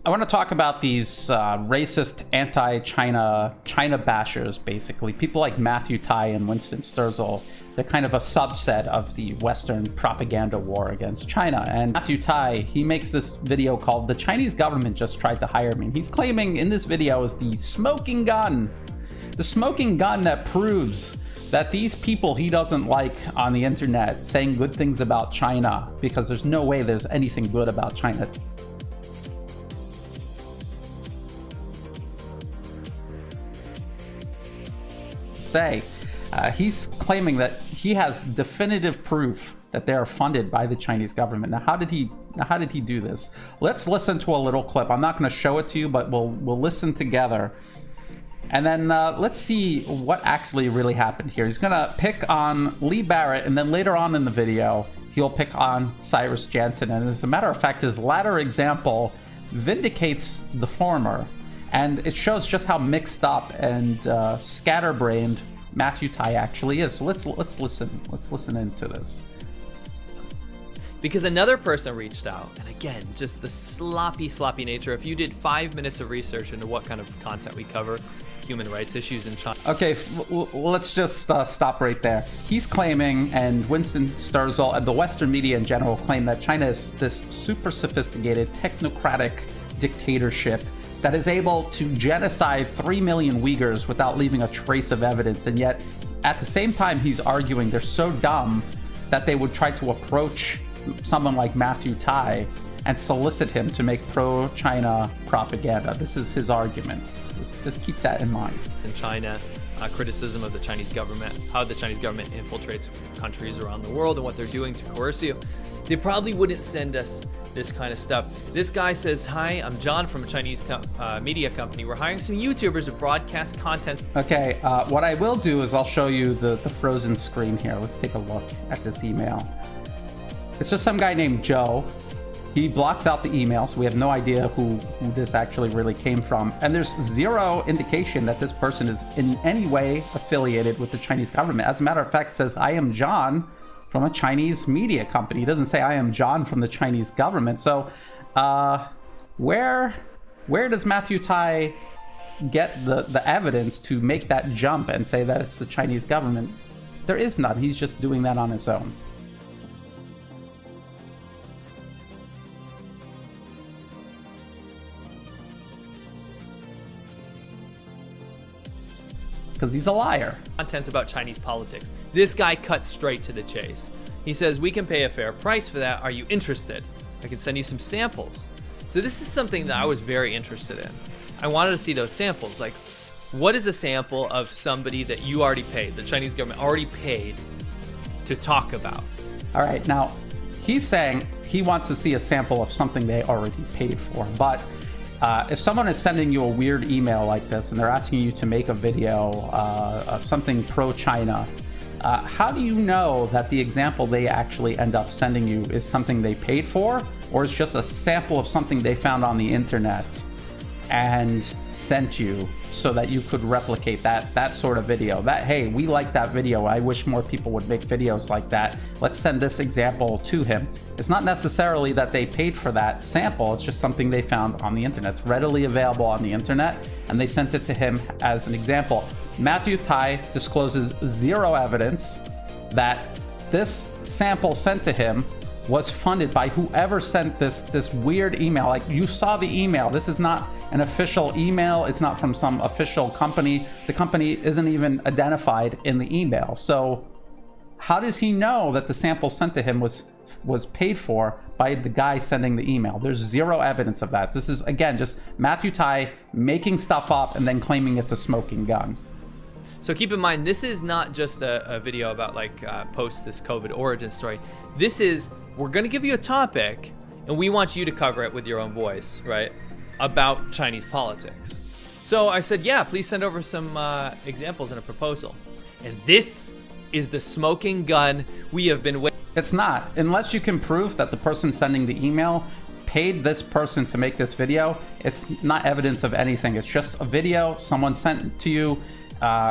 I want to talk about these racist anti-China bashers, basically. People like Matthew Tai and Winston Sterzel. They're kind of a subset of the Western propaganda war against China. And Matthew Tai, he makes this video called "The Chinese Government Just Tried to Hire Me." And he's claiming in this video is the smoking gun. The smoking gun that proves that these people he doesn't like on the internet saying good things about China, because there's no way there's anything good about China. He's claiming that he has definitive proof that they are funded by the Chinese government. Now, how did he do this? Let's listen to a little clip. I'm not going to show it to you, but we'll listen together, and then let's see what actually really happened here. He's going to pick on Lee Barrett, and then later on in the video, he'll pick on Cyrus Janssen. And as a matter of fact, his latter example vindicates the former. And it shows just how mixed up and scatterbrained Matthew Tai actually is. So let's listen into this. Because another person reached out, and again, just the sloppy nature. If you did 5 minutes of research into what kind of content we cover, human rights issues in China. Okay, let's just stop right there. He's claiming, and Winston Sterzel and the Western media in general claim, that China is this super sophisticated technocratic dictatorship that is able to genocide 3 million Uyghurs without leaving a trace of evidence. And yet, at the same time, he's arguing they're so dumb that they would try to approach someone like Matthew Tai and solicit him to make pro-China propaganda. This is his argument. Just keep that in mind. In China, criticism of the Chinese government, how the Chinese government infiltrates countries around the world and what they're doing to coerce you. They probably wouldn't send us this kind of stuff. This guy says, "Hi, I'm John from a Chinese media company. We're hiring some YouTubers to broadcast content." Okay, what I will do is I'll show you the frozen screen here. Let's take a look at this email. It's just some guy named Joe. He blocks out the email, so we have no idea who this actually really came from. And there's zero indication that this person is in any way affiliated with the Chinese government. As a matter of fact, it says, "I am John from a Chinese media company." It doesn't say "I am John from the Chinese government." So where does Matthew Tai get the evidence to make that jump and say that it's the Chinese government? There is none. He's just doing that on his own. Because he's a liar. Content's about Chinese politics. This guy cuts straight to the chase. He says, "We can pay a fair price for that. Are you interested? I can send you some samples." So this is something that I was very interested in. I wanted to see those samples. Like, what is a sample of somebody that you already paid, the Chinese government already paid to talk about? All right, now he's saying he wants to see a sample of something they already paid for, but if someone is sending you a weird email like this and they're asking you to make a video, something pro-China, how do you know that the example they actually end up sending you is something they paid for, or is just a sample of something they found on the internet and sent you so that you could replicate that sort of video? That, hey, we like that video. I wish more people would make videos like that. Let's send this example to him. It's not necessarily that they paid for that sample. It's just something they found on the internet. It's readily available on the internet, and they sent it to him as an example. Matthew Tai discloses zero evidence that this sample sent to him was funded by whoever sent this weird email. Like, you saw the email. This is not an official email. It's not from some official company. The company isn't even identified in the email. So how does he know that the sample sent to him was paid for by the guy sending the email? There's zero evidence of that. This is, again, just Matthew Tai making stuff up and then claiming it's a smoking gun. So keep in mind, this is not just a video about post this COVID origin story. This is, we're going to give you a topic and we want you to cover it with your own voice, right? About Chinese politics. So I said, yeah, please send over some examples and a proposal. And this is the smoking gun we have been waiting. It's not. Unless you can prove that the person sending the email paid this person to make this video, it's not evidence of anything. It's just a video someone sent to you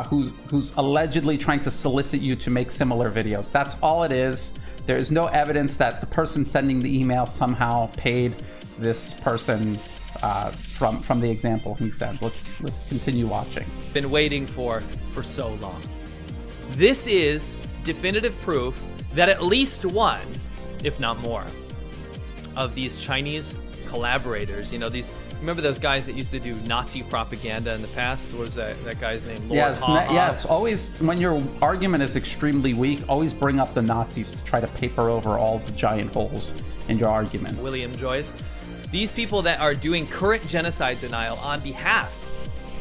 who's allegedly trying to solicit you to make similar videos. That's all it is. There is no evidence that the person sending the email somehow paid this person from the example he sends. Let's continue watching. Been waiting for so long. This is definitive proof that at least one, if not more, of these Chinese collaborators, you know, these, remember those guys that used to do Nazi propaganda in the past? What was that guy's name? Lord Yes, always, when your argument is extremely weak, always bring up the Nazis to try to paper over all the giant holes in your argument. William Joyce. These people that are doing current genocide denial on behalf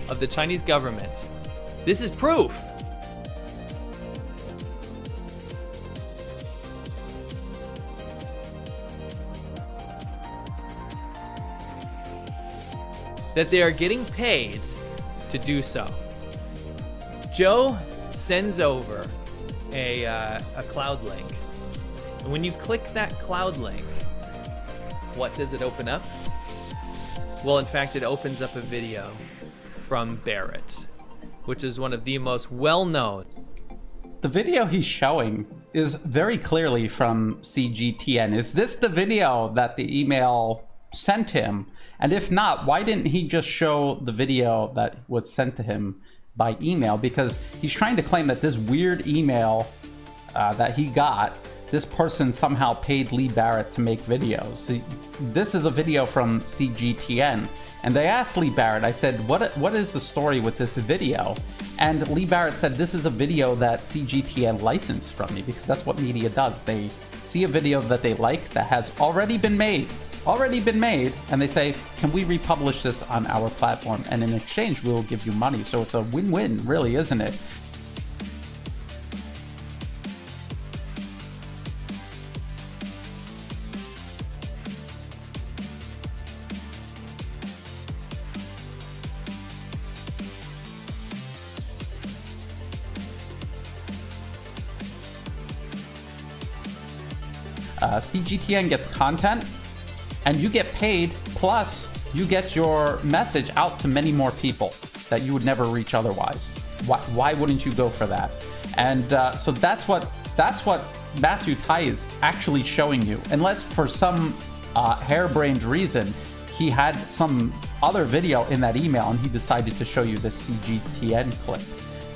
of the Chinese government. This is proof. That they are getting paid to do so. Joe sends over a cloud link. And when you click that cloud link, what does it open up? Well, in fact, it opens up a video from Barrett, which is one of the most well-known. The video he's showing is very clearly from CGTN. Is this the video that the email sent him? And if not, why didn't he just show the video that was sent to him by email? Because he's trying to claim that this weird email that he got, this person somehow paid Lee Barrett to make videos. See, this is a video from CGTN. And they asked Lee Barrett, I said, what is the story with this video? And Lee Barrett said, this is a video that CGTN licensed from me, because that's what media does. They see a video that they like that has already been made, and they say, can we republish this on our platform? And in exchange, we'll give you money. So it's a win-win, really, isn't it? CGTN gets content, and you get paid, plus you get your message out to many more people that you would never reach otherwise. Why wouldn't you go for that? And so that's what Matthew Tai is actually showing you, unless for some harebrained reason he had some other video in that email and he decided to show you this CGTN clip.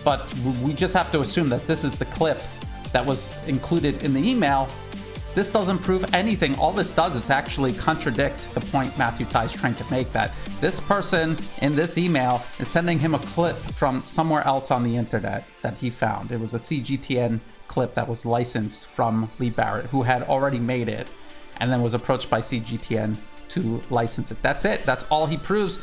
But we just have to assume that this is the clip that was included in the email. This doesn't prove anything. All this does is actually contradict the point Matthew Tai is trying to make, that this person in this email is sending him a clip from somewhere else on the internet that he found. It was a CGTN clip that was licensed from Lee Barrett, who had already made it and then was approached by CGTN to license it. That's it. That's all he proves.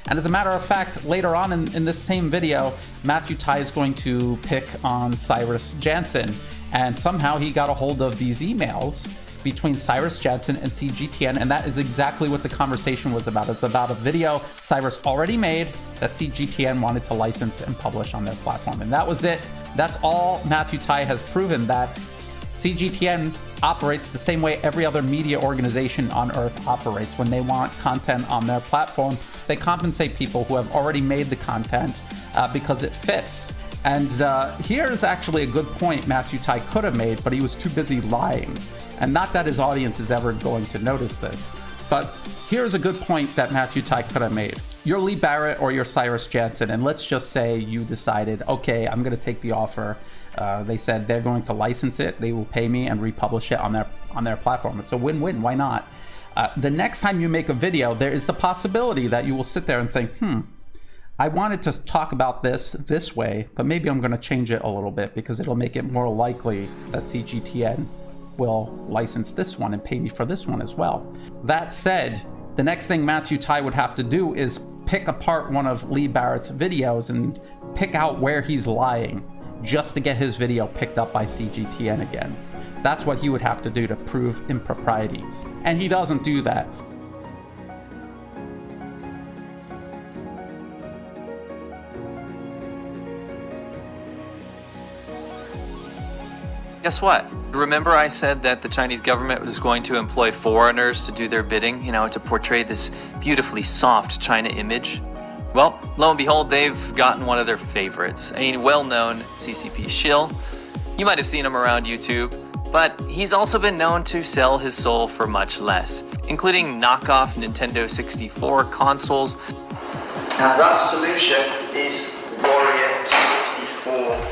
And as a matter of fact, later on in this same video, Matthew Tai is going to pick on Cyrus Janssen. And somehow he got a hold of these emails between Cyrus Janssen and CGTN, and that is exactly what the conversation was about. It's about a video Cyrus already made that CGTN wanted to license and publish on their platform. And that was it. That's all Matthew Tai has proven, that CGTN operates the same way every other media organization on Earth operates. When they want content on their platform, they compensate people who have already made the content because it fits. And here's actually a good point Matthew Tai could have made, but he was too busy lying. And not that his audience is ever going to notice this, but here's a good point that Matthew Tai could have made. You're Lee Barrett or you're Cyrus Janssen, and let's just say you decided, okay, I'm going to take the offer. They said they're going to license it, they will pay me and republish it on their platform. It's a win-win. Why not? The next time you make a video, there is the possibility that you will sit there and think, I wanted to talk about this way, but maybe I'm going to change it a little bit because it'll make it more likely that CGTN will license this one and pay me for this one as well. That said, the next thing Matthew Tai would have to do is pick apart one of Lee Barrett's videos and pick out where he's lying, just to get his video picked up by CGTN again. That's what he would have to do to prove impropriety. And he doesn't do that. Guess what? Remember I said that the Chinese government was going to employ foreigners to do their bidding, to portray this beautifully soft China image? Well, lo and behold, they've gotten one of their favorites, a well-known CCP shill. You might have seen him around YouTube, but he's also been known to sell his soul for much less, including knockoff Nintendo 64 consoles. Now that solution is Warrior 64.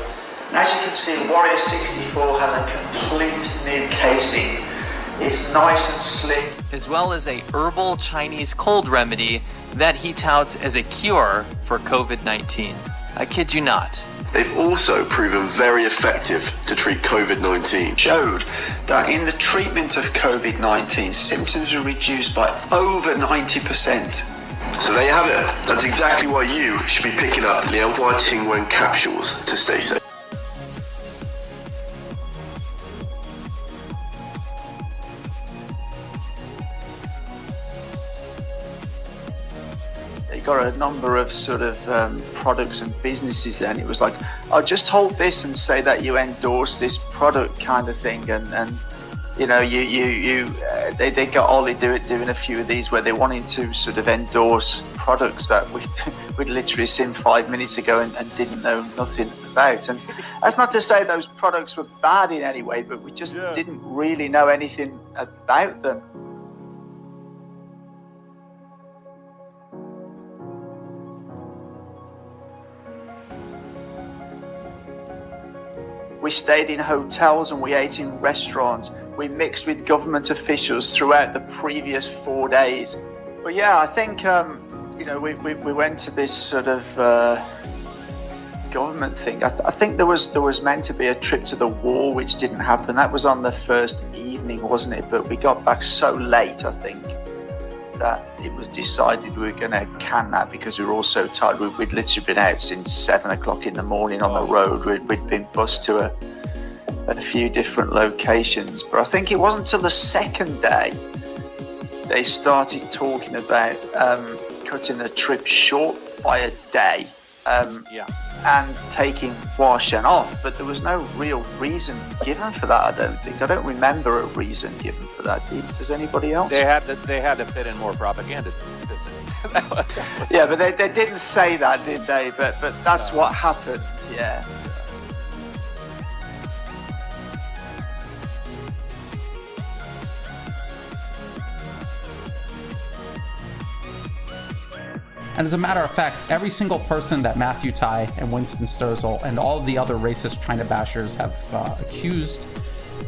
And as you can see, Warrior 64 has a complete new casing. It's nice and slim. As well as a herbal Chinese cold remedy that he touts as a cure for COVID-19. I kid you not. They've also proven very effective to treat COVID-19. Showed that in the treatment of COVID-19, symptoms were reduced by over 90%. So there you have it. That's exactly why you should be picking up Lianhua Qingwen capsules to stay safe. They got a number of sort of products and businesses there, and it was like, oh, just hold this and say that you endorse this product kind of thing, and they got Ollie doing a few of these where they wanted to sort of endorse products that we'd literally seen 5 minutes ago and didn't know nothing about. And that's not to say those products were bad in any way, but we just didn't really know anything about them. We stayed in hotels and we ate in restaurants. We mixed with government officials throughout the previous 4 days. But yeah, I think, we went to this sort of government thing. I think there was meant to be a trip to the wall, which didn't happen. That was on the first evening, wasn't it? But we got back so late, I think, that it was decided we were going to can that because we were all so tired. We'd literally been out since 7 o'clock in the morning on the road. We'd been bused to a few different locations. But I think it wasn't until the second day they started talking about cutting the trip short by a day and taking Huashan off. But there was no real reason given for that, I don't think. I don't remember a reason given for that. Does anybody else? They had to fit in more propaganda. Yeah, but they didn't say that, did they? But that's what happened. Yeah. And as a matter of fact, every single person that Matthew Tai and Winston Sturzel and all of the other racist China bashers have accused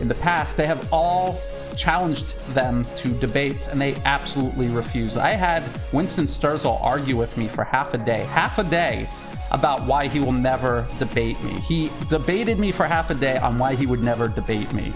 in the past, they have all challenged them to debates, and they absolutely refuse. I had Winston Sturzel argue with me for half a day about why he will never debate me. He debated me for half a day on why he would never debate me.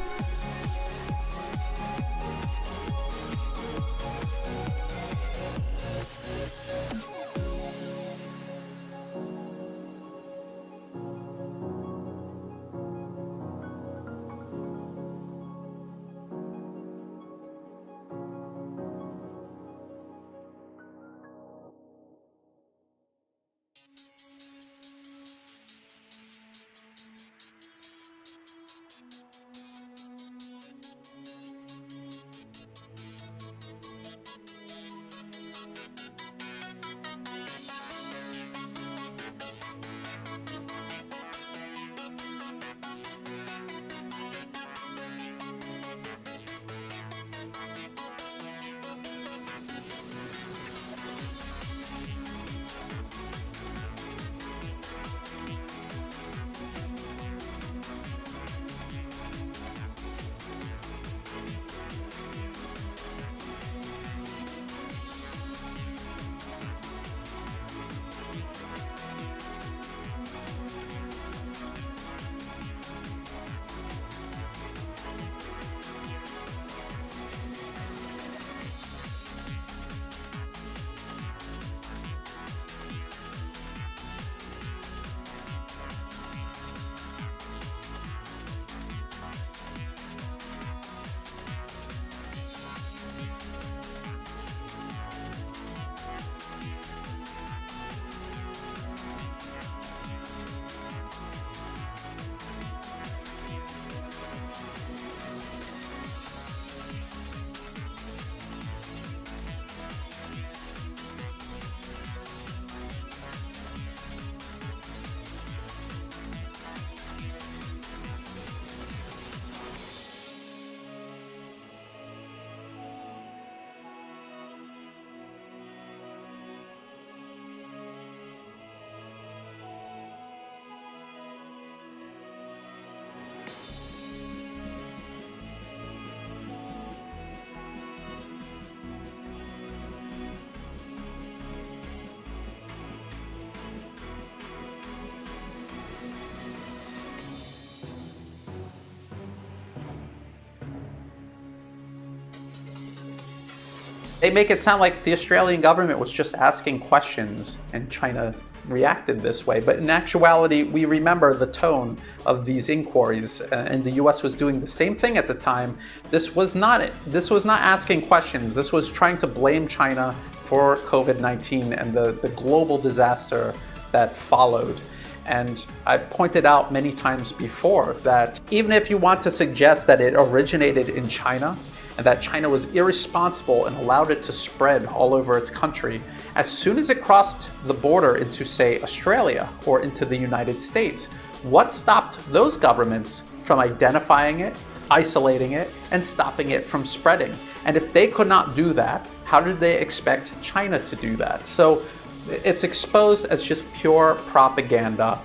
They make it sound like the Australian government was just asking questions and China reacted this way. But in actuality, we remember the tone of these inquiries, and the US was doing the same thing at the time. This was not asking questions. This was trying to blame China for COVID-19 and the global disaster that followed. And I've pointed out many times before that even if you want to suggest that it originated in China and that China was irresponsible and allowed it to spread all over its country, as soon as it crossed the border into, say, Australia or into the United States, what stopped those governments from identifying it, isolating it, and stopping it from spreading? And if they could not do that, how did they expect China to do that? So it's exposed as just pure propaganda.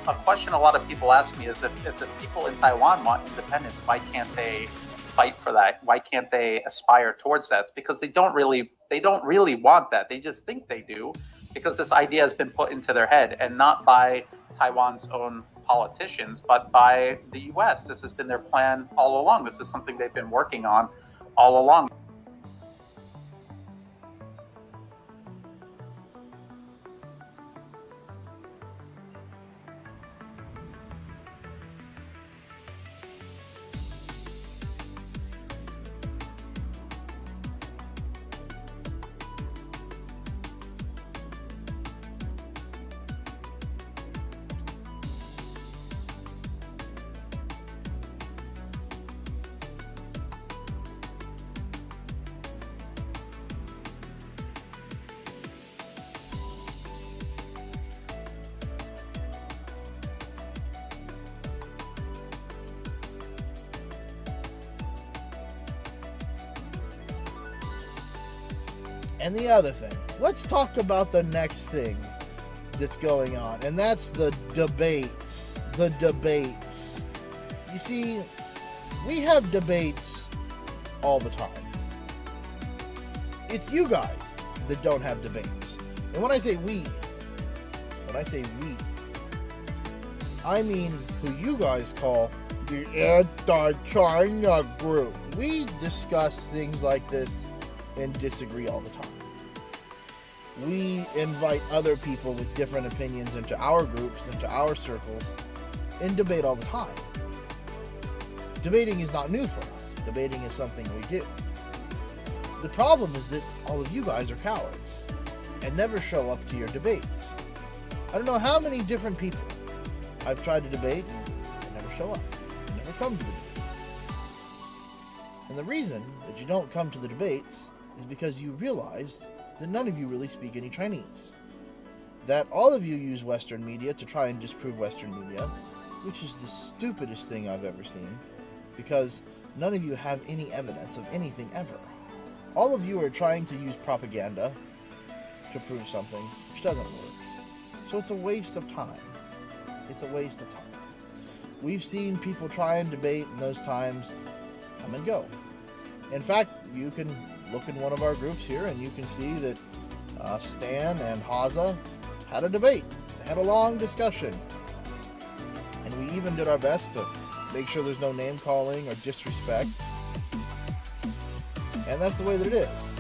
A question a lot of people ask me is if the people in Taiwan want independence, why can't they fight for that? Why can't they aspire towards that? It's because they don't really want that. They just think they do, because this idea has been put into their head, and not by Taiwan's own politicians, but by the US. This has been their plan all along. This is something they've been working on all along. And the other thing, let's talk about the next thing that's going on, and that's the debates. The debates. You see, we have debates all the time. It's you guys that don't have debates. And when I say we, I mean who you guys call the anti-China group. We discuss things like this and disagree all the time. We invite other people with different opinions into our groups, into our circles, and debate all the time. Debating is not new for us. Debating is something we do. The problem is that all of you guys are cowards and never show up to your debates. I don't know how many different people I've tried to debate and never show up, never come to the debates. And the reason that you don't come to the debates is because you realize that none of you really speak any Chinese. That all of you use Western media to try and disprove Western media, which is the stupidest thing I've ever seen, because none of you have any evidence of anything ever. All of you are trying to use propaganda to prove something, which doesn't work. So it's a waste of time. It's a waste of time. We've seen people try and debate, and those times come and go. In fact, you can look in one of our groups here and you can see that Stan and Haza had a debate. They had a long discussion. And we even did our best to make sure there's no name calling or disrespect. And that's the way that it is.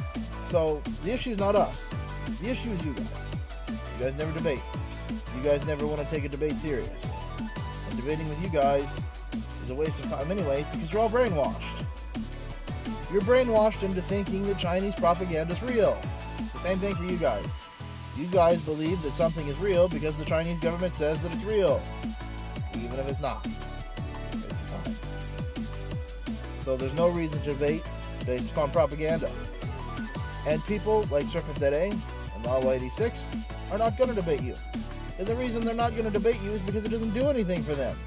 So the issue is not us. The issue is you guys. You guys never debate. You guys never want to take a debate serious. And debating with you guys is a waste of time anyway, because you're all brainwashed. You're brainwashed into thinking that Chinese propaganda is real. It's the same thing for you guys. You guys believe that something is real because the Chinese government says that it's real, even if it's not. It's fine. So there's no reason to debate based upon propaganda. And people like SerpentZA and Law86 are not going to debate you. And the reason they're not going to debate you is because it doesn't do anything for them.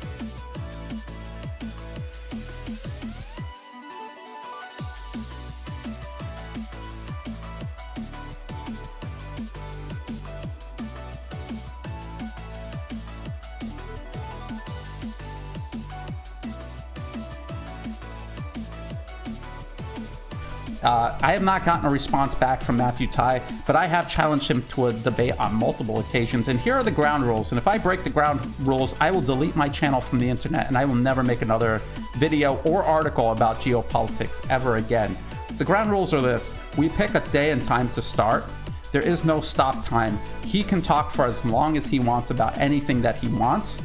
I have not gotten a response back from Matthew Tai, but I have challenged him to a debate on multiple occasions, and here are the ground rules. And if I break the ground rules, I will delete my channel from the internet, and I will never make another video or article about geopolitics ever again. The ground rules are this: we pick a day and time to start. There is no stop time. He can talk for as long as he wants about anything that he wants.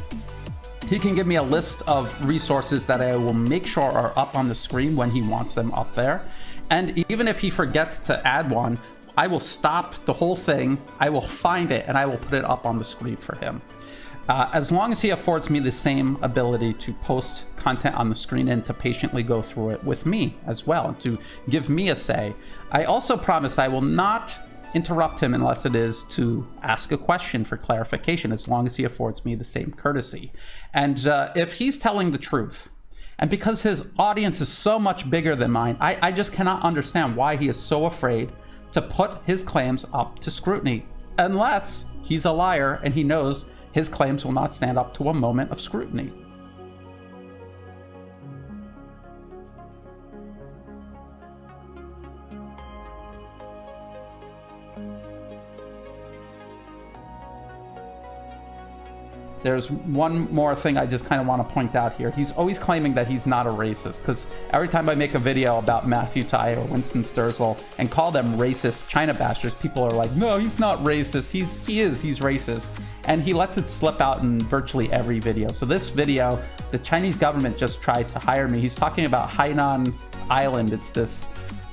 He can give me a list of resources that I will make sure are up on the screen when he wants them up there. And even if he forgets to add one, I will stop the whole thing, I will find it, and I will put it up on the screen for him. As long as he affords me the same ability to post content on the screen and to patiently go through it with me as well, and to give me a say. I also promise I will not interrupt him unless it is to ask a question for clarification, as long as he affords me the same courtesy. And if he's telling the truth, and because his audience is so much bigger than mine, I just cannot understand why he is so afraid to put his claims up to scrutiny, unless he's a liar and he knows his claims will not stand up to a moment of scrutiny. There's one more thing I just kind of want to point out here. He's always claiming that he's not a racist, because every time I make a video about Matthew Tai or Winston Sterzel and call them racist China bashers, people are like, no, he's not racist. He's racist. And he lets it slip out in virtually every video. So this video, the Chinese government just tried to hire me. He's talking about Hainan Island. It's this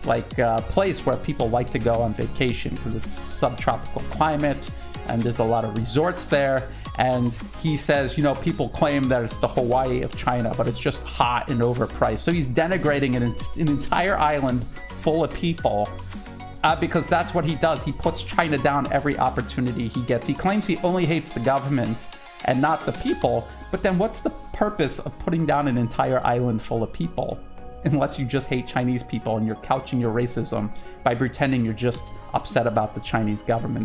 place where people like to go on vacation because it's subtropical climate and there's a lot of resorts there. And he says, people claim that it's the Hawaii of China, but it's just hot and overpriced. So he's denigrating an entire island full of people because that's what he does. He puts China down every opportunity he gets. He claims he only hates the government and not the people. But then what's the purpose of putting down an entire island full of people? Unless you just hate Chinese people and you're couching your racism by pretending you're just upset about the Chinese government.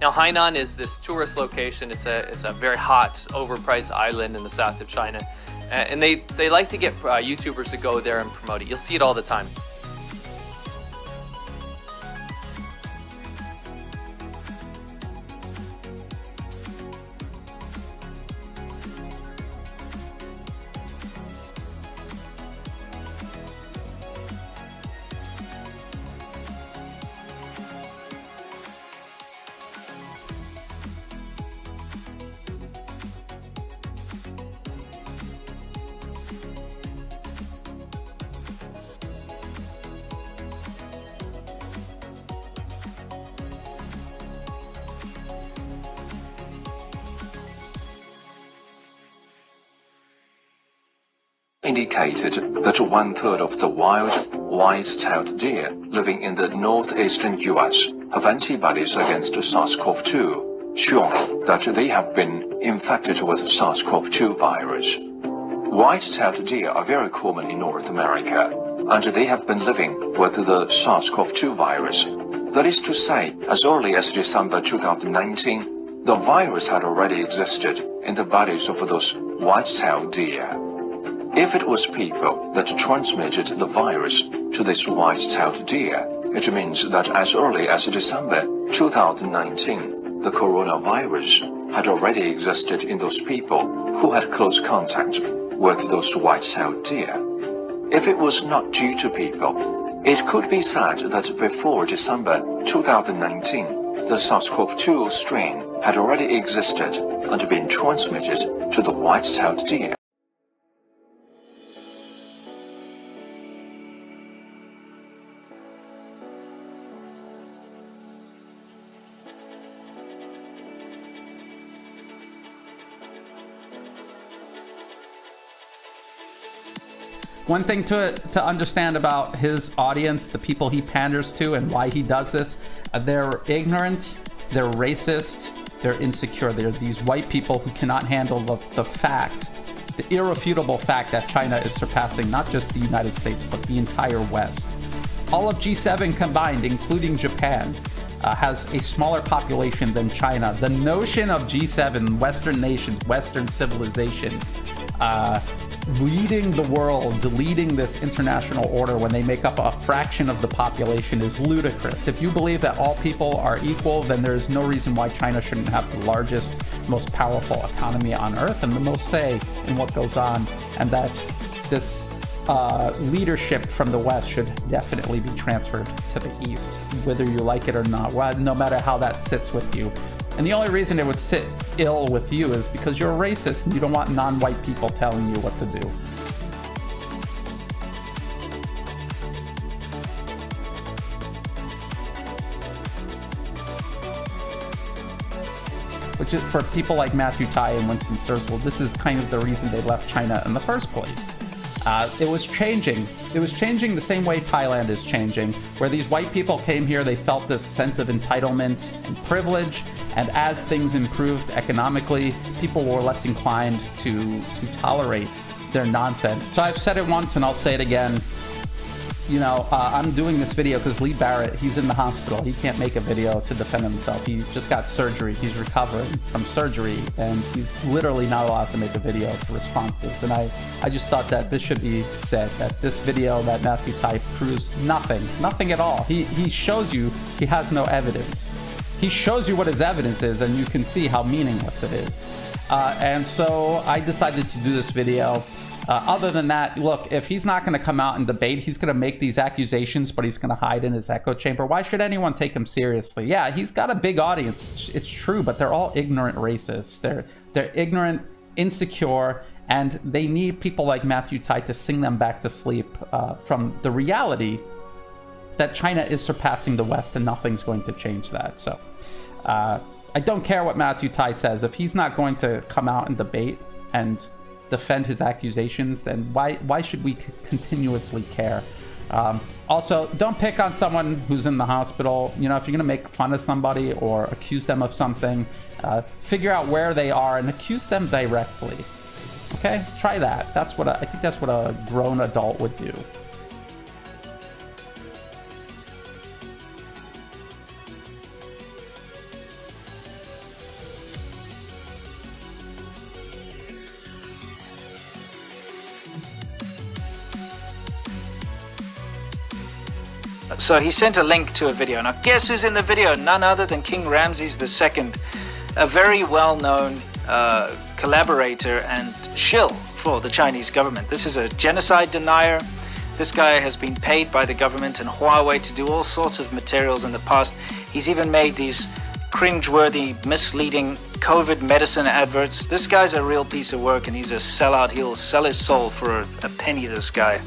Now, Hainan is this tourist location. It's a very hot, overpriced island in the south of China, and they like to get YouTubers to go there and promote it. You'll see it all the time. Indicated that 1/3 of the wild white-tailed deer living in the northeastern US have antibodies against SARS-CoV-2, showing that they have been infected with SARS-CoV-2 virus. White-tailed deer are very common in North America, and they have been living with the SARS-CoV-2 virus. That is to say, as early as December 2019, the virus had already existed in the bodies of those white-tailed deer. If it was people that transmitted the virus to this white-tailed deer, it means that as early as December 2019, the coronavirus had already existed in those people who had close contact with those white-tailed deer. If it was not due to people, It could be said that before December 2019, the SARS-CoV-2 strain had already existed and been transmitted to the white-tailed deer. One thing to understand about his audience, the people he panders to and why he does this, they're ignorant, they're racist, they're insecure. They're these white people who cannot handle the fact, the irrefutable fact that China is surpassing not just the United States, but the entire West. All of G7 combined, including Japan, has a smaller population than China. The notion of G7, Western nations, Western civilization, leading the world, leading this international order when they make up a fraction of the population is ludicrous. If you believe that all people are equal, then there's no reason why China shouldn't have the largest, most powerful economy on earth and the most say in what goes on, and that this leadership from the West should definitely be transferred to the East, whether you like it or not, no matter how that sits with you. And the only reason it would sit ill with you is because you're a racist and you don't want non-white people telling you what to do. Which is, for people like Matthew Tai and Winston Sturzwell, this is kind of the reason they left China in the first place. It was changing. It was changing the same way Thailand is changing, where these white people came here, they felt this sense of entitlement and privilege, and as things improved economically, people were less inclined to tolerate their nonsense. So I've said it once and I'll say it again. You know, I'm doing this video because Lee Barrett, he's in the hospital. He can't make a video to defend himself. He just got surgery. He's recovering from surgery, and he's literally not allowed to make a video to respond to this. And I just thought that this should be said, that this video that Matthew Tai proves nothing at all. He shows you he has no evidence. He shows you what his evidence is, and you can see how meaningless it is. And so I decided to do this video. Other than that, look, if he's not going to come out and debate, he's going to make these accusations, but he's going to hide in his echo chamber. Why should anyone take him seriously? Yeah, he's got a big audience. It's true, but they're all ignorant racists. They're ignorant, insecure, and they need people like Matthew Tai to sing them back to sleep from the reality that China is surpassing the West and nothing's going to change that. So I don't care what Matthew Tai says. If he's not going to come out and debate and defend his accusations, then why should we continuously care? Also, don't pick on someone who's in the hospital. You know, if you're going to make fun of somebody or accuse them of something, figure out where they are and accuse them directly. Okay, try that. That's what I think that's what a grown adult would do. So he sent a link to a video. Now guess who's in the video? None other than King Ramses II, a very well-known collaborator and shill for the Chinese government. This is a genocide denier. This guy has been paid by the government and Huawei to do all sorts of materials in the past. He's even made these cringeworthy, misleading COVID medicine adverts. This guy's a real piece of work and he's a sellout. He'll sell his soul for a penny, this guy.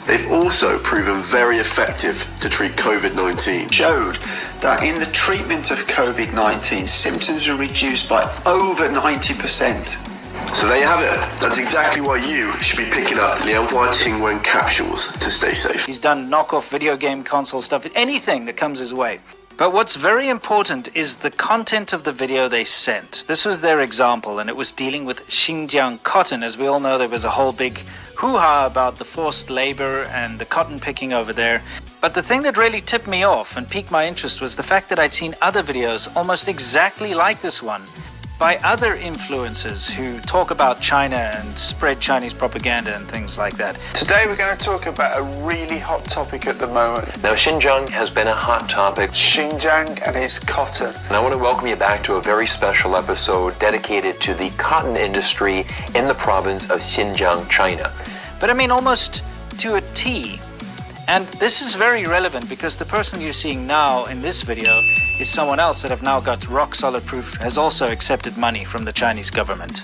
They've also proven very effective to treat COVID-19. Showed that in the treatment of COVID-19, symptoms were reduced by over 90%. So there you have it. That's exactly why you should be picking up Lianhua capsules to stay safe. He's done knockoff video game console stuff, anything that comes his way. But what's very important is the content of the video they sent. This was their example, and it was dealing with Xinjiang cotton. As we all know, there was a whole big hoo-ha about the forced labor and the cotton picking over there. But the thing that really tipped me off and piqued my interest was the fact that I'd seen other videos almost exactly like this one by other influencers who talk about China and spread Chinese propaganda and things like that. Today we're going to talk about a really hot topic at the moment. Now, Xinjiang has been a hot topic. Xinjiang and his cotton. And I want to welcome you back to a very special episode dedicated to the cotton industry in the province of Xinjiang, China. But I mean, almost to a T. And this is very relevant because the person you're seeing now in this video is someone else that have now got rock solid proof, has also accepted money from the Chinese government.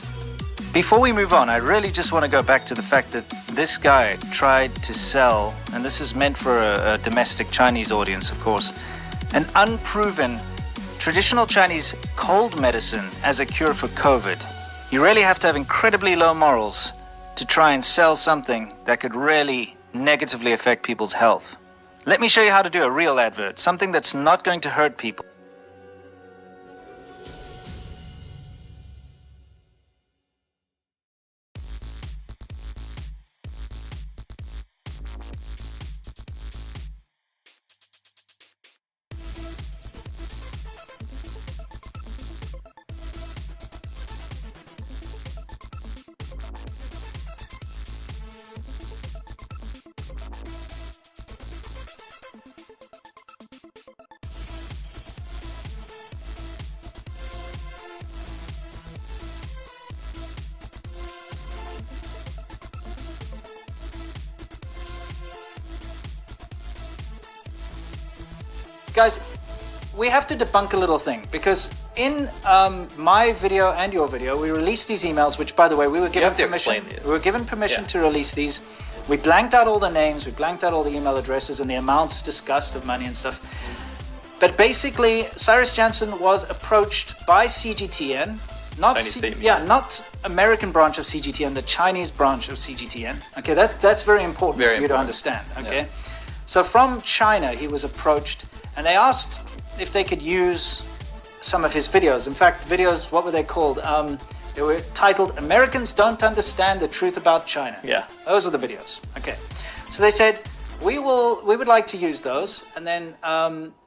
Before we move on, I really just want to go back to the fact that this guy tried to sell, and this is meant for a domestic Chinese audience, of course, an unproven traditional Chinese cold medicine as a cure for COVID. You really have to have incredibly low morals to try and sell something that could really negatively affect people's health. Let me show you how to do a real advert, something that's not going to hurt people. Guys, we have to debunk a little thing, because in my video and your video, we released these emails, which, by the way, we were given permission. We were given permission to release these. We blanked out all the names, we blanked out all the email addresses and the amounts discussed of money and stuff. But basically, Cyrus Janssen was approached by CGTN, not American branch of CGTN, the Chinese branch of CGTN. Okay, that's very important for you to understand. Okay, yeah. So from China, he was approached. And they asked if they could use some of his videos. In fact, videos, what were they called? They were titled, Americans Don't Understand the Truth About China. Yeah. Those are the videos. Okay. So they said, we would like to use those. And then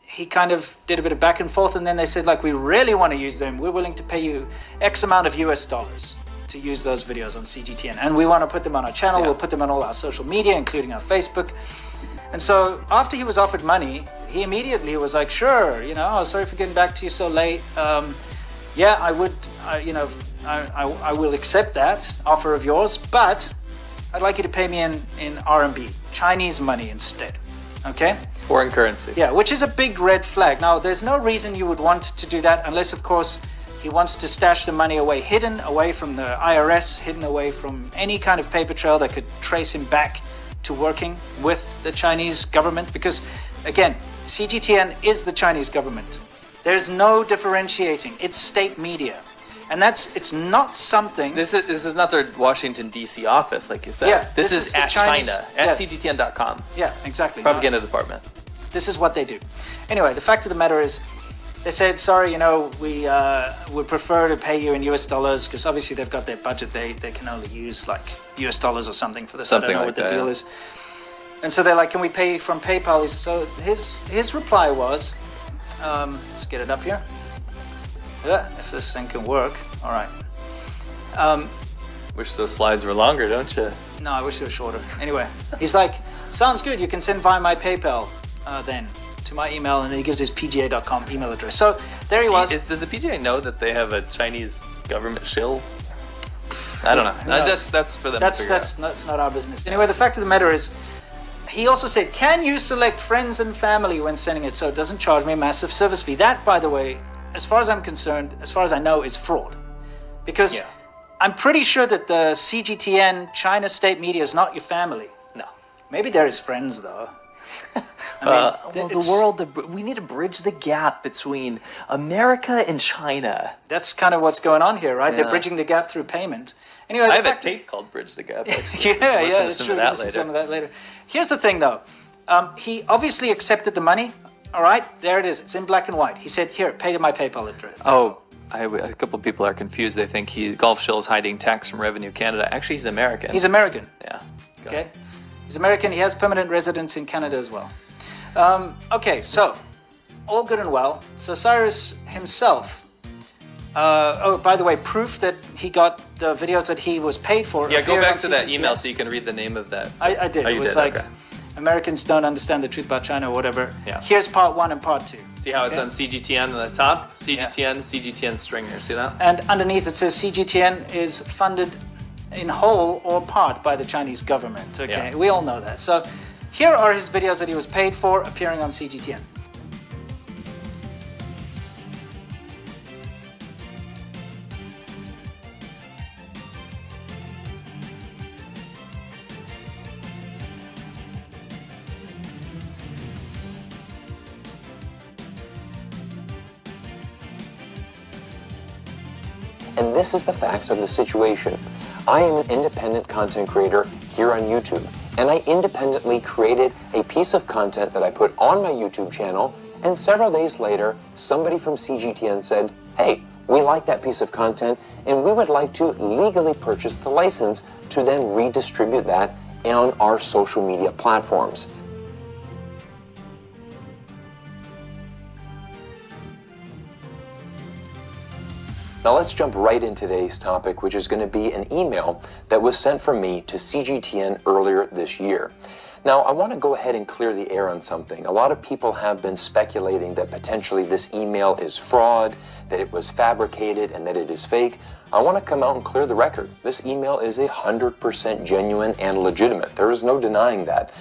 he kind of did a bit of back and forth. And then they said, like, we really want to use them. We're willing to pay you X amount of US dollars to use those videos on CGTN. And we want to put them on our channel. Yeah. We'll put them on all our social media, including our Facebook. And so after he was offered money, he immediately was like, sure, sorry for getting back to you so late. Yeah, I would, I will accept that offer of yours, but I'd like you to pay me in RMB, Chinese money instead. Okay? Foreign currency. Yeah, which is a big red flag. Now, there's no reason you would want to do that unless, of course, he wants to stash the money away, hidden away from the IRS, hidden away from any kind of paper trail that could trace him back to working with the Chinese government, because again, CGTN is the Chinese government. There's no differentiating. It's state media, and it's not something. This is not their Washington D.C. office, like you said. Yeah, this is at Chinese, China at CGTN.com. Yeah, exactly. Propaganda department. This is what they do. Anyway, the fact of the matter is, they said, sorry, we would prefer to pay you in US dollars, because obviously they've got their budget. They can only use like US dollars or something for this. I don't know what the deal is. And so they're like, can we pay from PayPal? So his reply was, let's get it up here. Yeah, if this thing can work. All right. Wish those slides were longer, don't you? No, I wish they were shorter. Anyway, he's like, sounds good. You can send via my PayPal then to my email, and then he gives his pga.com email address. So there he was. Does the PGA know that they have a Chinese government shill? I don't know. That's for them to figure out. That's not our business. Anyway, the fact of the matter is, he also said, can you select friends and family when sending it so it doesn't charge me a massive service fee? That, by the way, as far as I'm concerned, as far as I know, is fraud. Because I'm pretty sure that the CGTN China state media is not your family. No. Maybe they're his friends, though. We need to bridge the gap between America and China. That's kind of what's going on here, right? Yeah. They're bridging the gap through payment. Anyway, I have a tape called Bridge the Gap, actually. That's true. Listen to some of that later. Here's the thing, though. He obviously accepted the money. All right, there it is. It's in black and white. He said, here, pay to my PayPal address. Oh, a couple of people are confused. They think Golf Shill is hiding tax from Revenue Canada. Actually, he's American. He's American. Yeah. Okay. He's American. He has permanent residence in Canada as well. Okay, so all good and well. So Cyrus himself, by the way, proof that he got the videos that he was paid for. Yeah, go back to that email so you can read the name of that. I did. It was like, okay. Americans don't understand the truth about China or whatever. Yeah. Here's part 1 and part 2. See how it's on CGTN on the top? CGTN, CGTN stringer. See that? And underneath it says CGTN is funded in whole or part by the Chinese government. Okay, we all know that. So Here are his videos that he was paid for appearing on CGTN. And this is the facts of the situation. I am an independent content creator here on YouTube, and I independently created a piece of content that I put on my YouTube channel, and several days later, somebody from CGTN said, hey, we like that piece of content, and we would like to legally purchase the license to then redistribute that on our social media platforms. Now let's jump right into today's topic, which is going to be an email that was sent from me to CGTN earlier this year. Now, I want to go ahead and clear the air on something. A lot of people have been speculating that potentially this email is fraud, that it was fabricated, and that it is fake. I want to come out and clear the record. This email is 100% genuine and legitimate. There is no denying that.